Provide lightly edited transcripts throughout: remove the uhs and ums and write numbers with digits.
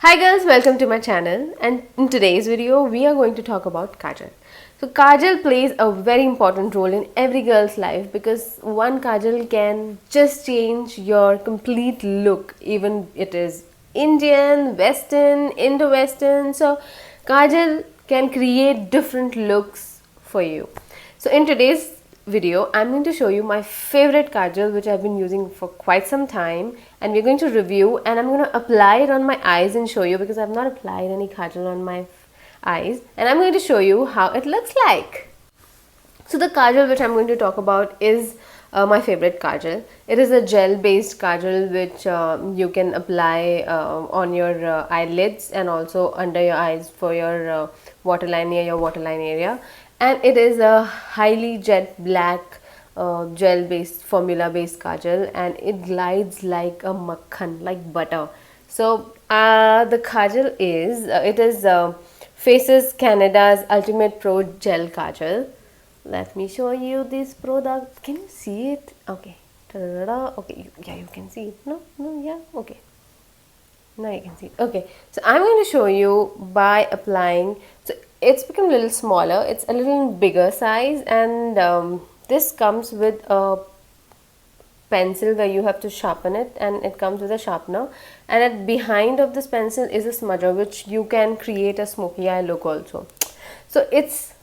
Hi girls, welcome to my channel, and in today's video we are going to talk about Kajal. So Kajal plays a very important role in every girl's life because one Kajal can just change your complete look, even it is Indian, Western, Indo-Western. So Kajal can create different looks for you. So in today's video, I'm going to show you my favorite kajal which I've been using for quite some time, and we're going to review, and I'm going to apply it on my eyes and show you because I've not applied any kajal on my eyes, and I'm going to show you how it looks like. So the kajal which I'm going to talk about is my favorite kajal. It is a gel based kajal which you can apply on your eyelids and also under your eyes for your waterline, near your waterline area. And it is a highly jet black gel based, formula based kajal, and it glides like a makhan, like butter. So the kajal is, it is Faces Canada's Ultimate Pro Gel Kajal. Let me show you this product. Can you see it? Okay. Ta-da-da-da. Okay, yeah, you can see it. No, yeah, okay. Now you can see it. Okay, so I'm going to show you by applying. So it's become a little smaller. It's a little bigger size, and this comes with a pencil where you have to sharpen it, and it comes with a sharpener, and at behind of this pencil is a smudger which you can create a smoky eye look also. So it's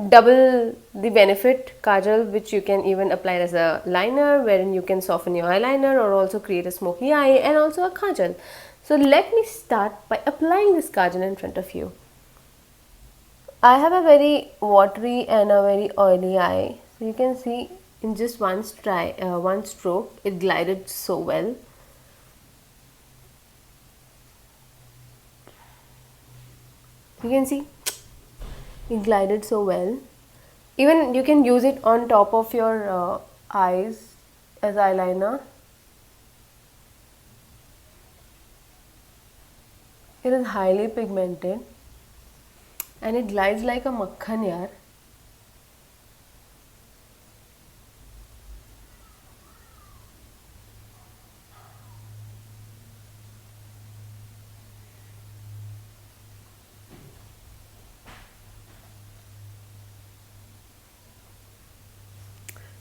double the benefit kajal, which you can even apply as a liner wherein you can soften your eyeliner or also create a smoky eye and also a kajal. So let me start by applying this kajal in front of you. I have a very watery and a very oily eye, so you can see in just one stroke it glided so well. You can see it glided so well. Even you can use it on top of your eyes as eyeliner. It is highly pigmented and it glides like a makhan, yaar.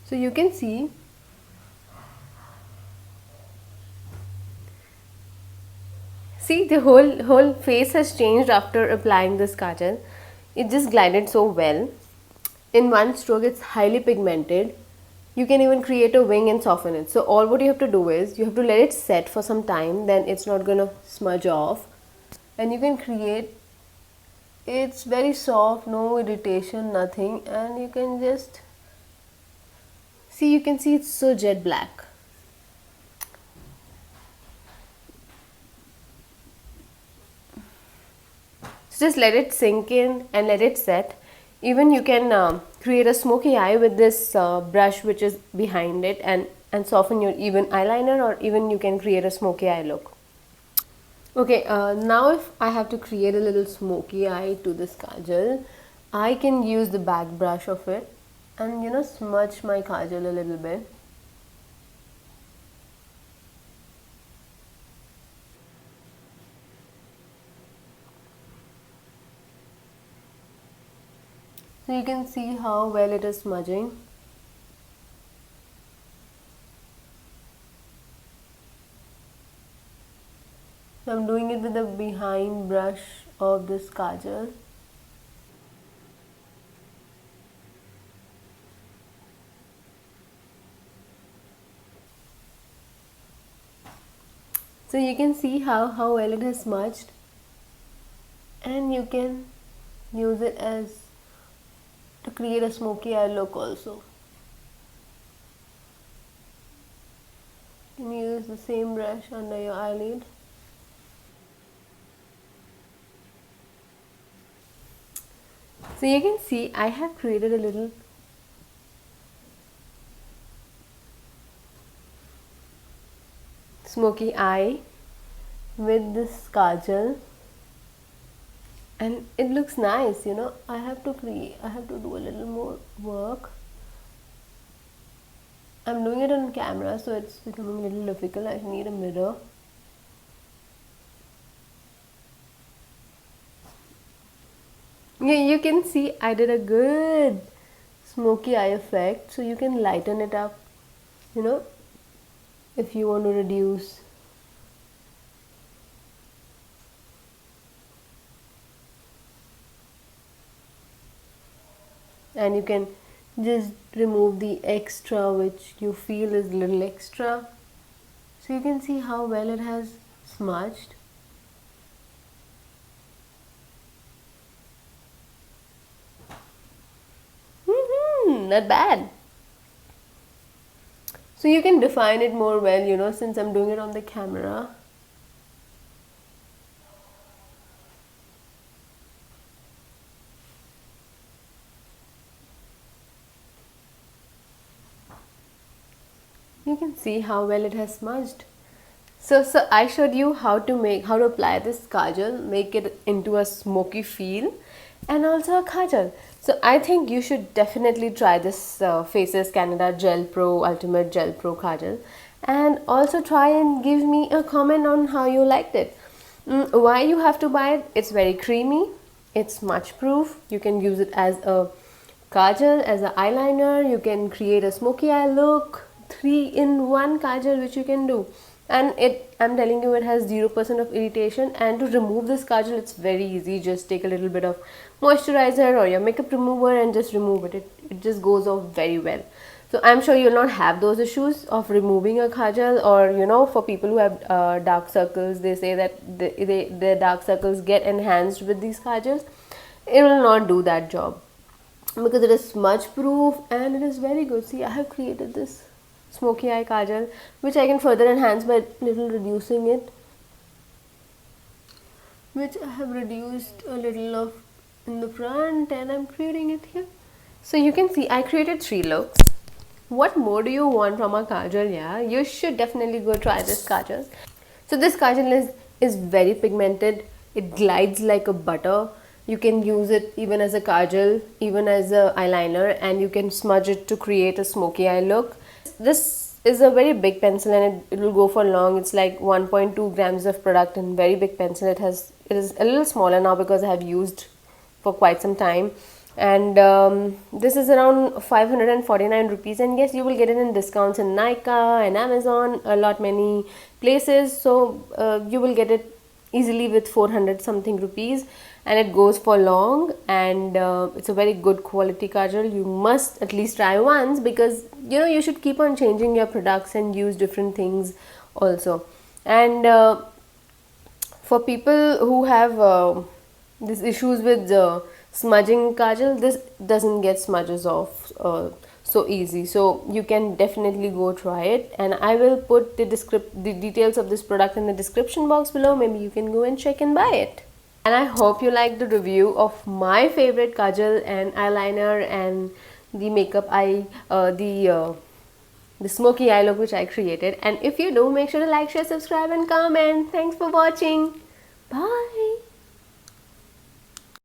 So you can see the whole face has changed after applying this kajal. It just glided so well. In one stroke, it's highly pigmented. You can even create a wing and soften it. So all what you have to do is you have to let it set for some time, then it's not gonna smudge off, and you can create. It's very soft, no irritation, nothing, and you can just see. You can see it's so jet black. So just let it sink in and let it set. Even you can create a smoky eye with this brush which is behind it, and soften your even eyeliner, or even you can create a smoky eye look. Okay, now if I have to create a little smoky eye to this kajal, I can use the back brush of it and smudge my kajal a little bit. So you can see how well it is smudging. So I'm doing it with the behind brush of this kajal. So you can see how well it has smudged, and you can use it as to create a smoky eye look also. You can use the same brush under your eyelid. So you can see I have created a little smoky eye with this kajal, and it looks nice. I have to do a little more work. I'm doing it on camera, so it's becoming a little difficult. I need a mirror. You can see I did a good smoky eye effect, so you can lighten it up, you know, if you want to reduce. And you can just remove the extra which you feel is little extra. So you can see how well it has smudged. Not bad. So you can define it more well, you know, since I'm doing it on the camera. You can see how well it has smudged. So I showed you how to apply this kajal, make it into a smoky feel, and also a kajal. So I think you should definitely try this Faces Canada Gel Pro Ultimate Gel Pro Kajal, and also try and give me a comment on how you liked it. Why you have to buy it? It's very creamy. It's smudge proof. You can use it as a kajal, as an eyeliner. You can create a smoky eye look. 3-in-1 kajal which you can do, and I'm telling you, it has 0% of irritation. And to remove this kajal, it's very easy. Just take a little bit of moisturizer or your makeup remover and just remove it. It just goes off very well. So I'm sure you'll not have those issues of removing a kajal, or you know, for people who have dark circles, they say that their dark circles get enhanced with these kajals. It will not do that job because it is smudge proof and it is very good. See, I have created this smoky eye kajal which I can further enhance by little reducing it, which I have reduced a little of in the front, and I'm creating it here. So you can see I created 3 looks. What more do you want from a kajal? Yeah, you should definitely go try this kajal. So this kajal is very pigmented. It glides like a butter. You can use it even as a kajal, even as a eyeliner, and you can smudge it to create a smoky eye look. This is a very big pencil and it will go for long. It's like 1.2 grams of product and very big pencil. It is a little smaller now because I have used for quite some time. And this is around 549 rupees, and yes, you will get it in discounts in Nykaa and Amazon, a lot many places. So you will get it easily with 400 something rupees, and it goes for long, and it's a very good quality kajal. You must at least try once, because you know, you should keep on changing your products and use different things also. And for people who have these issues with smudging kajal, this doesn't get smudges off so easy, so you can definitely go try it. And I will put the details of this product in the description box below. Maybe you can go and check and buy it. And I hope you liked the review of my favorite kajal and eyeliner and the makeup eye, the smoky eye look which I created. And if you do, make sure to like, share, subscribe and comment. Thanks for watching. Bye.